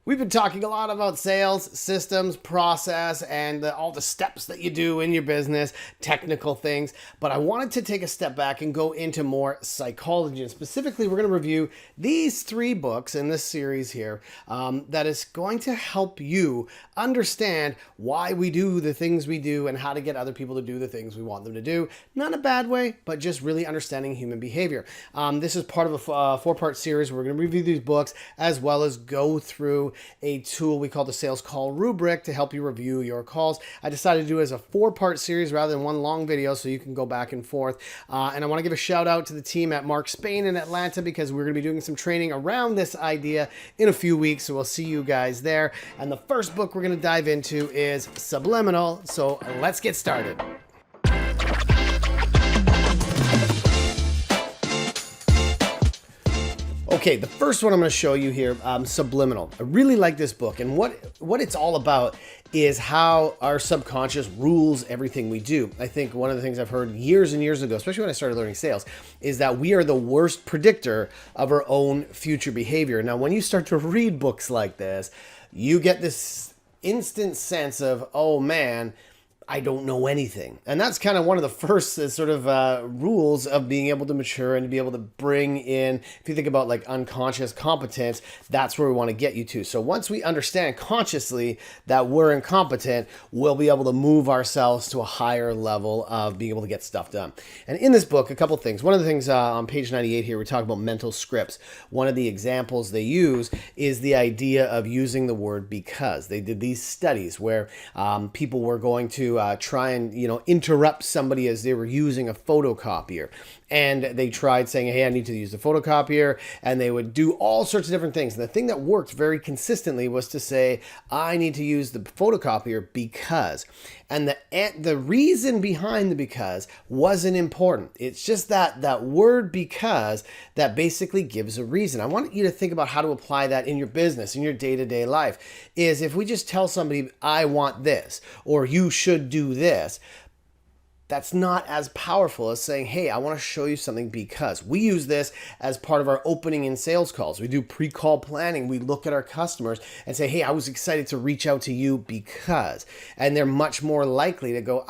We've been talking a lot about sales, systems, process, and all the steps that you do in your business, technical things. But I wanted to take a step back and go into more psychology. And specifically, we're going to review these 3 books in this series here that is going to help you understand why we do the things we do and how to get other people to do the things we want them to do. Not in a bad way, but just really understanding human behavior. This is part of a 4-part series. We're going to review these books as well as go through a tool we call the sales call rubric to help you review your calls. I decided to do it as a 4-part series rather than one long video so you can go back and forth. And I want to give a shout out to the team at Mark Spain in Atlanta because we're going to be doing some training around this idea in a few weeks. So we'll see you guys there. And the first book we're going to dive into is Subliminal. So let's get started. Okay, the first one I'm going to show you here, Subliminal. I really like this book, and what it's all about is how our subconscious rules everything we do. I think one of the things I've heard years and years ago, especially when I started learning sales, is that we are the worst predictor of our own future behavior. Now, when you start to read books like this, you get this instant sense of, oh man, I don't know anything. And that's kind of one of the first sort of rules of being able to mature and to be able to bring in, if you think about like unconscious competence, that's where we want to get you to. So once we understand consciously that we're incompetent, we'll be able to move ourselves to a higher level of being able to get stuff done. And in this book, a couple things. One of the things on page 98 here, we talk about mental scripts. One of the examples they use is the idea of using the word because. They did these studies where people were going to try and interrupt somebody as they were using a photocopier, and they tried saying, hey, I need to use the photocopier, and they would do all sorts of different things. And the thing that worked very consistently was to say, I need to use the photocopier because. And the reason behind the because wasn't important. It's just that word because that basically gives a reason. I want you to think about how to apply that in your business, in your day-to-day life. Is if we just tell somebody, I want this, or you should do this, that's not as powerful as saying, hey, I want to show you something because. We use this as part of our opening in sales calls. We do pre-call planning. We look at our customers and say, hey, I was excited to reach out to you because. And they're much more likely to go,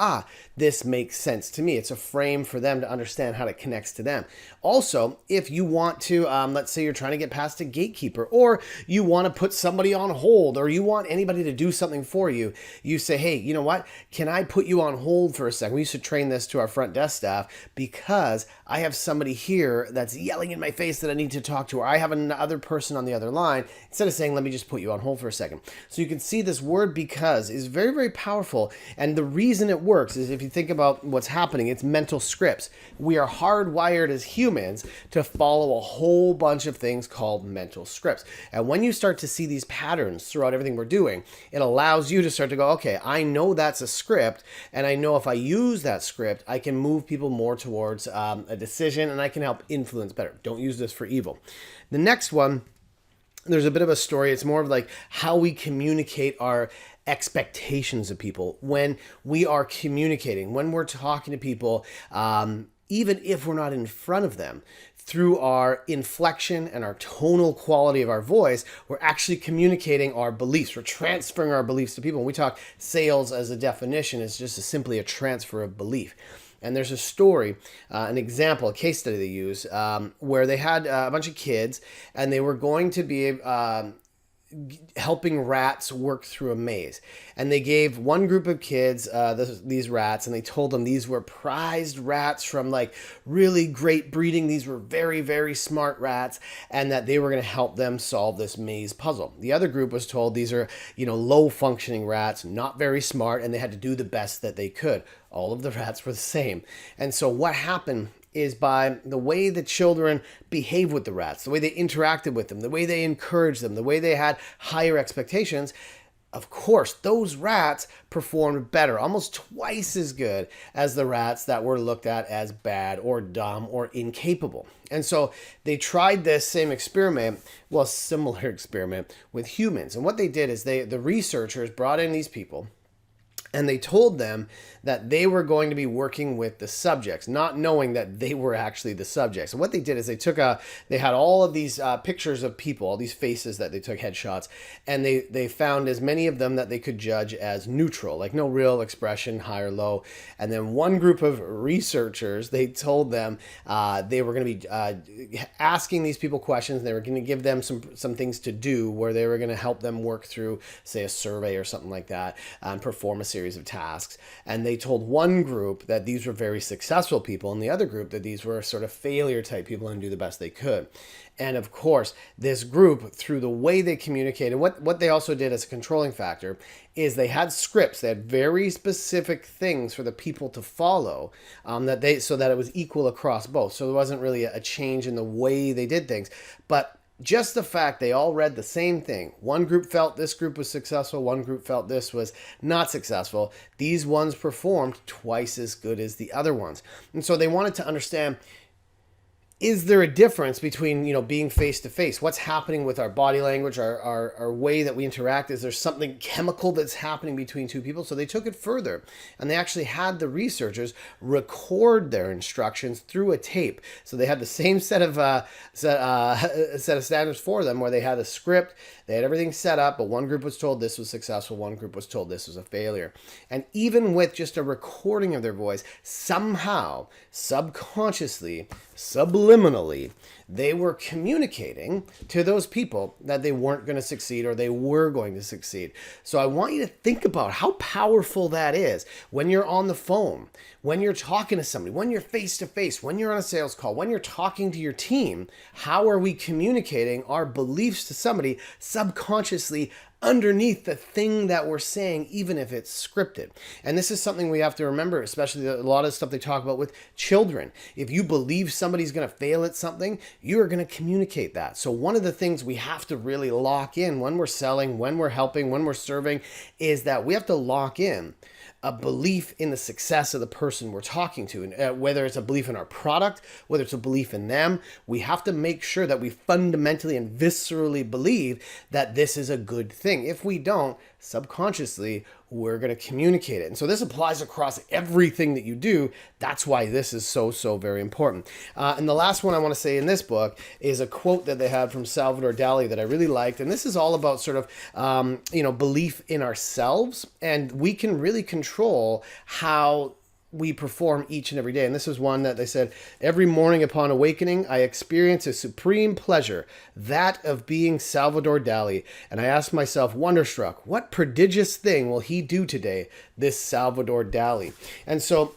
this makes sense to me. It's a frame for them to understand how it connects to them. Also, if you want to, let's say you're trying to get past a gatekeeper, or you want to put somebody on hold, or you want anybody to do something for you, you say, hey, you know what? Can I put you on hold for a second? We used to train this to our front desk staff because I have somebody here that's yelling in my face that I need to talk to, or I have another person on the other line, instead of saying, let me just put you on hold for a second. So you can see this word because is very, very powerful. And the reason it works is if you think about what's happening, it's mental scripts. We are hardwired as humans to follow a whole bunch of things called mental scripts. And when you start to see these patterns throughout everything we're doing, it allows you to start to go, okay, I know that's a script, and I know if I use that script, I can move people more towards a decision, and I can help influence better. Don't use this for evil. The next one, there's a bit of a story. It's more of like how we communicate our expectations of people when we are communicating, when we're talking to people, even if we're not in front of them. Through our inflection and our tonal quality of our voice, we're actually communicating our beliefs. We're transferring our beliefs to people. When we talk sales as a definition, it's just simply a transfer of belief. And there's a story, an example, a case study they use, where they had a bunch of kids, and they were going to be helping rats work through a maze. And they gave one group of kids these rats, and they told them these were prized rats from like really great breeding. These were very, very smart rats, and that they were going to help them solve this maze puzzle. The other group was told these are, low functioning rats, not very smart, and they had to do the best that they could. All of the rats were the same. And so what happened is by the way the children behaved with the rats, the way they interacted with them, the way they encouraged them, the way they had higher expectations, of course, those rats performed better, almost twice as good as the rats that were looked at as bad or dumb or incapable. And so they tried this same experiment, similar experiment with humans. And what they did is the researchers brought in these people, And they told them that they were going to be working with the subjects, not knowing that they were actually the subjects. And what they did is they had all of these pictures of people, all these faces that they took headshots, and they found as many of them that they could judge as neutral, like no real expression, high or low. And then one group of researchers, they told them they were going to be asking these people questions. They were going to give them some things to do where they were going to help them work through, say, a survey or something like that, and perform a series of tasks. And they told one group that these were very successful people, and the other group that these were sort of failure type people and do the best they could. And of course, this group, through the way they communicated, what they also did as a controlling factor is they had scripts. They had very specific things for the people to follow, so that it was equal across both. So there wasn't really a change in the way they did things. But just the fact they all read the same thing. One group felt this group was successful. One group felt this was not successful. These ones performed twice as good as the other ones. And so they wanted to understand, is there a difference between, being face to face? What's happening with our body language, our way that we interact? Is there something chemical that's happening between two people? So they took it further, and they actually had the researchers record their instructions through a tape. So they had the same set of standards for them, where they had a script, they had everything set up, but one group was told this was successful, one group was told this was a failure. And even with just a recording of their voice, somehow, subconsciously, subliminally, they were communicating to those people that they weren't going to succeed or they were going to succeed. So I want you to think about how powerful that is when you're on the phone, when you're talking to somebody, when you're face to face, when you're on a sales call, when you're talking to your team. How are we communicating our beliefs to somebody subconsciously underneath the thing that we're saying, even if it's scripted? And this is something we have to remember, especially a lot of stuff they talk about with children. If you believe somebody's going to fail at something, you are going to communicate that. So one of the things we have to really lock in when we're selling, when we're helping, when we're serving, is that we have to lock in a belief in the success of the person we're talking to. And whether it's a belief in our product, whether it's a belief in them, we have to make sure that we fundamentally and viscerally believe that this is a good thing. If we don't, subconsciously, we're going to communicate it. And so this applies across everything that you do. That's why this is so, so very important. And the last one I want to say in this book is a quote that they had from Salvador Dali that I really liked. And this is all about sort of, belief in ourselves. And we can really control how we perform each and every day. And this is one that they said, every morning upon awakening, I experience a supreme pleasure, that of being Salvador Dali. And I ask myself, wonderstruck, what prodigious thing will he do today, this Salvador Dali? And so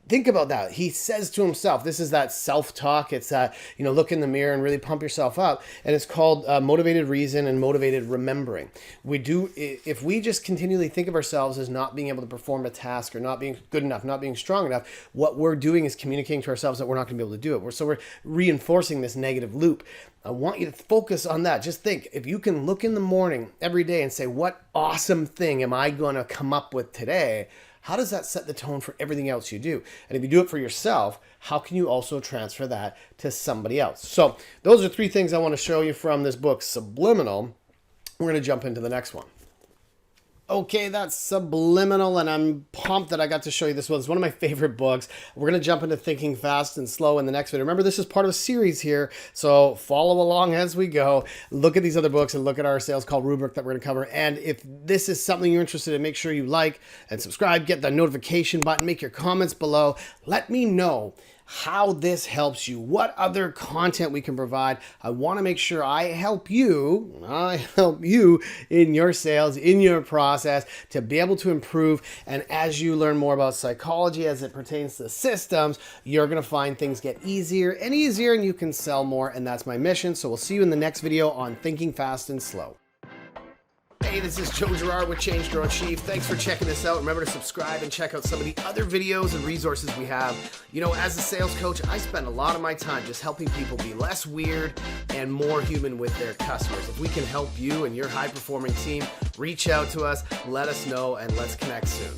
think about that. He says to himself, this is that self-talk. It's that, look in the mirror and really pump yourself up. And it's called motivated reason and motivated remembering. If we just continually think of ourselves as not being able to perform a task or not being good enough, not being strong enough, what we're doing is communicating to ourselves that we're not going to be able to do it. So we're reinforcing this negative loop. I want you to focus on that. Just think, if you can look in the morning every day and say, what awesome thing am I going to come up with today? How does that set the tone for everything else you do? And if you do it for yourself, how can you also transfer that to somebody else? So those are 3 things I want to show you from this book, Subliminal. We're going to jump into the next one. Okay, that's Subliminal, and I'm pumped that I got to show you this one. It's one of my favorite books. We're going to jump into Thinking Fast and Slow in the next video. Remember, this is part of a series here, so follow along as we go. Look at these other books and look at our sales call rubric that we're going to cover. And if this is something you're interested in, make sure you like and subscribe, get the notification button, make your comments below. Let me know how this helps you, what other content we can provide. I want to make sure I help you in your sales, in your process, to be able to improve. And as you learn more about psychology as it pertains to systems, you're going to find things get easier and easier, and you can sell more. And that's my mission. So we'll see you in the next video on Thinking Fast and Slow. Hey, this is Joe Girard with Change Grow Achieve. Thanks for checking this out. Remember to subscribe and check out some of the other videos and resources we have. As a sales coach, I spend a lot of my time just helping people be less weird and more human with their customers. If we can help you and your high-performing team, reach out to us, let us know, and let's connect soon.